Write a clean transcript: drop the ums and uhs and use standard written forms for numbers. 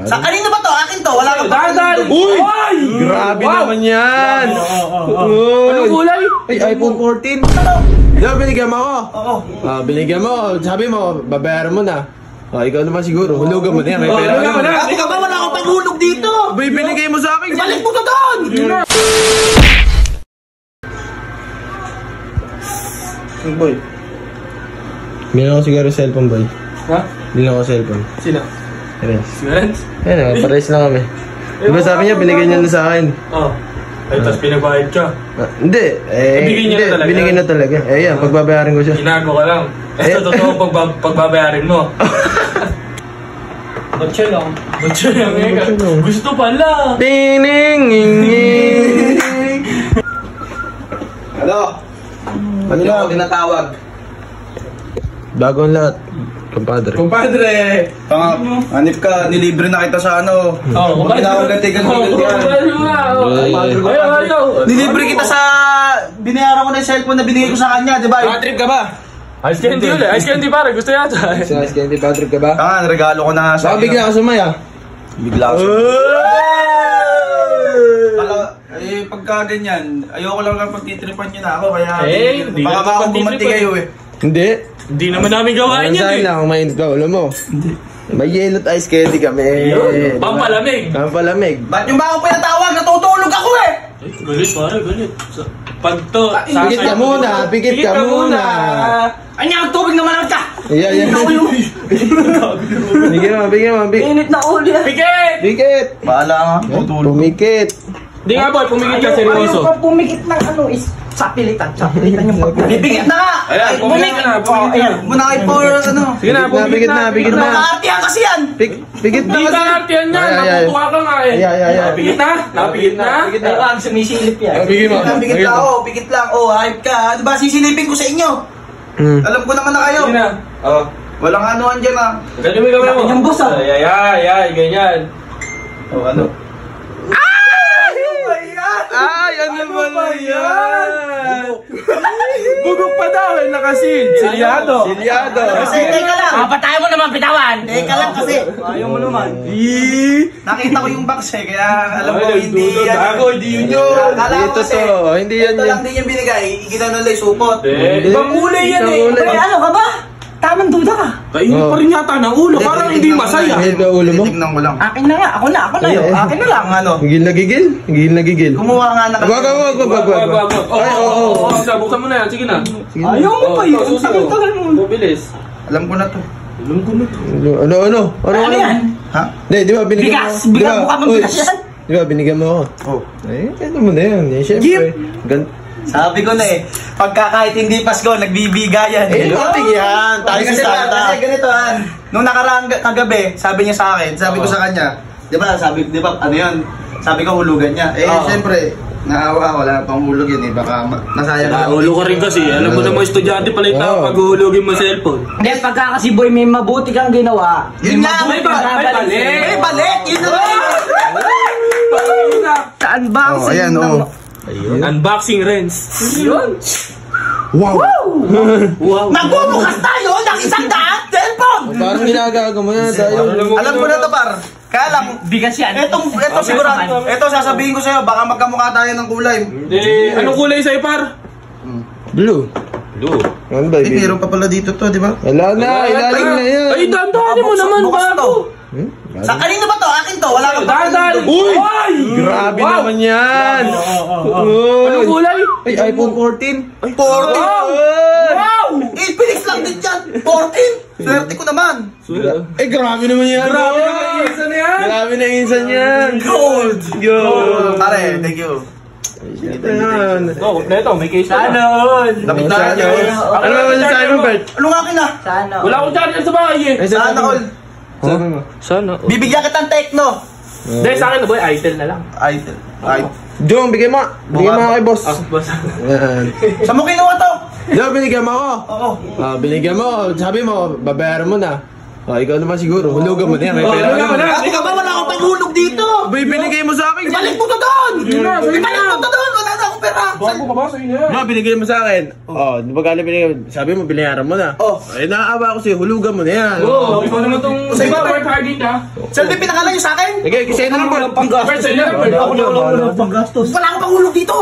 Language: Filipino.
Sa kanino ba to? Akin to. Wala kang Dahan! Uy! Grabe naman yan! Anong kulay? Ay, iPhone 14. Di ba binigyan mo ako? Oo. Binigyan mo ako. Sabi mo, babayaran mo na. Ikaw naman siguro. Hulugan mo na yan. May pera ka na. Ate ka ba? Wala akong paghulog dito. Abay, binigay mo sa akin. Ibalik mo to doon! Boy. Bilang ako siguro cellphone, boy. Ha? Bilang ako cellphone. Sino? Yes. Si Renz? Ayun, pares lang kami. Diba sabi niya, binigyan niya na sa akin. Oo. Ay, tapos pinagbayad ka. Hindi. Binigyan niya na talaga? Binigyan na talaga. Yan, pagbabayaran ko siya. Ginago ka lang. Ito, totoo pagbabayarin mo. Butya lang. Butya lang. Gusto pala. Tining. Ano? Ano lang? Tinatawag. Bago ang lahat. Kumpadre. Kumpadre! Hanip ka, nilibre na kita sa ano. Kumpadre. Nilibre kita sa... Binayaran ko na yung cellphone na binigay ko sa kanya, di ba? Trip ka ba? Ice candy ulit. Ice candy pare. Gusto yata. Ice candy, bad trip ka ba? Regalo ko na sa Baka bigla ka sumaya. Bigla ako. Pagka ganyan, ayoko lang pagtitripan niyo na ako, kaya... Hindi baka na akong bumanti kayo eh. Hindi. Hindi naman namin gawain yan Saan eh. lang, mainit ka ulo mo. Hindi. May yellow at ice candy kami. Pampalamig. Pampalamig. Ba't yung ba ako pinatawag? Natutulog ako eh! Galit pare, galit. Pag to, Pikit ka muna, pikit ka muna. Anya, tubig naman lang ka! Yan. Bigyan mo. Init na ulo yan! Pikit! Pikit. Bahala ka, tutulog. Pumikit. Di nga boy, pumikit ka seryoso. Ayaw pa pumikit ng ano is sapilitan yung pagpumikit. Bibigit na nga! Ayan, pumikit na. Ayan, muna kayo po, ano? Sige na, pikit na. Nakaartihan kasi yan! Pikit na Hindi ka artiyan yan, natutuwa ka nga eh. Napikit na? Napikit na? Ay, ang sumisilip yan. Bigyan mo. Bigit lang, bigit lang. Hype ka. Diba, sisilipin ko sa inyo. Alam ko naman na kayo. Sige na. Walang anuhan dyan ah. Ganyan mo yung kamay mo. Yung boss, ah. Ay, ganyan. Ano? Ay, ano ba yan? Bugok pa daw eh, nakasil. Silyado. Kasi, teka lang. Patayin mo naman bitawan. Teka lang kasi. Ayaw mo naman. Nakita ko yung box eh, kaya alam ko hindi yan. Ako, hindi yun yun. Kala ko Ito kasi, to, hindi yan ito lang yan. din yung binigay. Ginanon lang yung supot. Ibang kulay yan eh. Ay, ano ka ba? Tamang duda ka. Kainin pa rin yata ng ulo, parang hindi masaya. Mahil ka ulo mo? Tignan ko lang. Akin na nga. Ako na yun. Akin na lang. Ano? Gigil na gigil. Kumuha nga na Wag. Ay, oo. Buksan mo na yan, sige na. Ayaw mo pa yun. Ang tagal mo. Bilis. Alam ko na to. Ano? Ano yan? Ha? Di ba binigyan mo? Bigas. Bigas mukha mong bigas yan. Di ba binigyan mo ako? Oh. Ano mo na yun? Siyempre. Sabi ko na eh, pagka kahit hindi Pasko, nagbibigayan. Yan. Tayo Kasi sa Santa. kasi ganito nung nakaraang kagabi, sabi niya sa akin, sabi ko sa kanya, di ba, ano yun, sabi ko hulugan niya. Siyempre, naawa, wala pang hulog yun eh, baka nasayang. Ulo ka rin kasi, alam mo na mga estudyante pala yung tao pag uhulogin mo cellphone. Hindi, pagka kasi boy, may mabuti kang ginawa. Yun nga, May balik! Yun na Sa unboxing. Unboxing Renz. Yun. Wow. Nagbubukas tayo ng isang daan cellphone! Parang ginagago mo na tayo. Alam ko na to, par. Kaya lang, Bigas yan. Ito sigurado, ito sasabihin ko sa'yo, baka magkamukha tayo ng kulay. Anong kulay sa'yo, par? Blue. Ano ba? Meron pa pala dito to, di ba? Wala na, ilalim na yan. Ay, dandanin mo naman, Bukas to. bago. Sa kanino ba to? Akin to, wala kang Dandan. Uy! Ay! Grabe naman yan. Anong kulay? Ay, iPhone 14. 14! Wow! Infinix lang din dyan! 14! Swerte ko naman! Eh, grabe naman yan. Grabe naman isa na yan. Grabe na insan yan. Gold! Yo. Pare, thank you. Yan. Oh, kompleto, may case na. Lapit na Sana. nyo. Ano naman sasabi mo, Bert? Ano nga akin na? Sana. Wala akong charger sa bahay eh. Sana all. Sabi mo. Sana. Bibigyan kitang Tecno. Hindi, sa akin na boy, Itel na lang. Itel. Jong, bigay mo. Bigay mo kay boss. Basta. Yan. Saan mo kinuha to? Di ba binigyan mo ako? Oo. Binigyan mo ako. Sabi mo, babayaran mo na. Ikaw naman siguro. Hulugan mo na yan. May pera ka hulugan mo na. na. Ate ka ba? Wala akong paghulog dito. Abay, binigay mo sa akin. Ibalik mo to doon! Ibalik mo to doon! Wala na akong pera. Bago ka ba sa inyo? Di ba, binigay mo sa akin? Oh, di ba galing binigay mo? Sabi mo, binayaran mo na. Oh. Eh, nakakaawa ko sa'yo, hulugan mo na yan. Oo, ikaw naman tong... Sa'yo Diba, ba? work hard din ka? Saan ba pinakalan niyo sa akin? Sige, kasi na lang po. Pwede sa'yo na. Ako na panggastos. Wala akong panghulog dito.